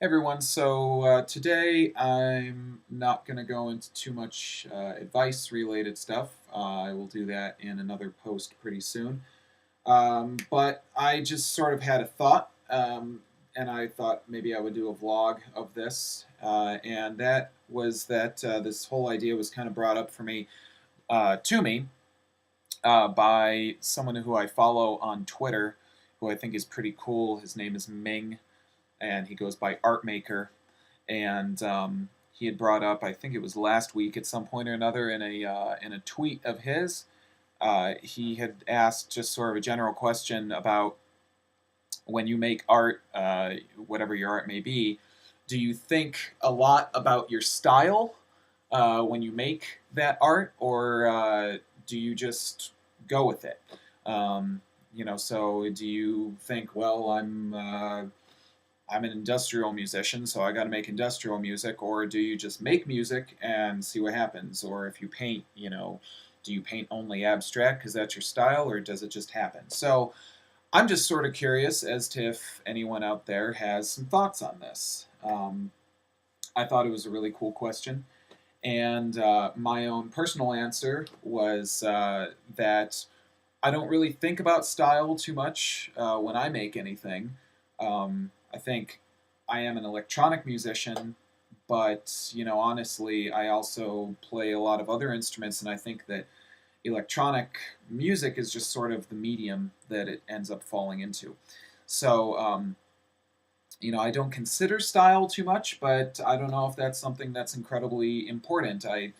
Everyone, today I'm not going to go into too much advice related stuff. I will do that in another post pretty soon. But I just sort of had a thought, and I thought maybe I would do a vlog of this. And that was that this whole idea was kind of brought up to me, by someone who I follow on Twitter, who I think is pretty cool. His name is Ming, and he goes by Artmaker. And he had brought up, I think it was last week at some point or another, in a tweet of his, he had asked just sort of a general question about when you make art, whatever your art may be, do you think a lot about your style when you make that art, or do you just go with it? So do you think, well, I'm an industrial musician, so I got to make industrial music, or do you just make music and see what happens? Or if you paint, do you paint only abstract because that's your style, or does it just happen? So I'm just sort of curious as to if anyone out there has some thoughts on this. I thought it was a really cool question, and my own personal answer was that I don't really think about style too much when I make anything. I think I am an electronic musician, but honestly, I also play a lot of other instruments, and I think that electronic music is just sort of the medium that it ends up falling into. So, I don't consider style too much, but I don't know if that's something that's incredibly important. I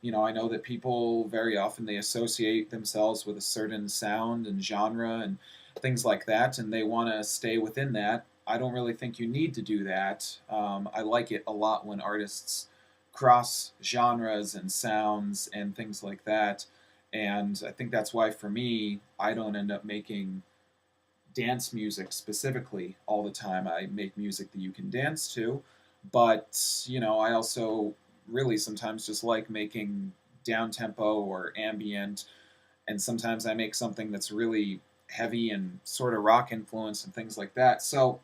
know that people very often they associate themselves with a certain sound and genre and things like that, and they want to stay within that. I don't really think you need to do that. I like it a lot when artists cross genres and sounds and things like that. And I think that's why, for me, I don't end up making dance music specifically all the time. I make music that you can dance to, but I also really sometimes just like making down tempo or ambient, and sometimes I make something that's really heavy and sort of rock influenced and things like that. So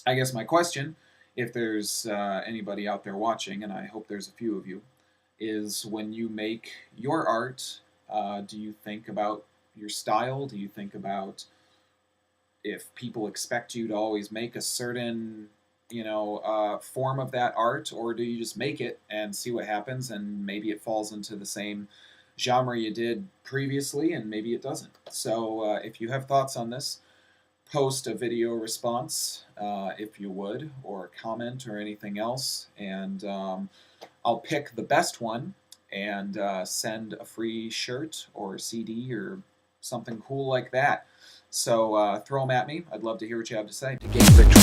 I guess my question, if there's anybody out there watching, and I hope there's a few of you, is when you make your art, do you think about your style? Do you think about if people expect you to always make a certain, form of that art, or do you just make it and see what happens, and maybe it falls into the same genre you did previously, and maybe it doesn't? So if you have thoughts on this, post a video response, if you would, or comment or anything else, and I'll pick the best one and send a free shirt or CD or something cool like that. So throw them at me. I'd love to hear what you have to say. To gain victory.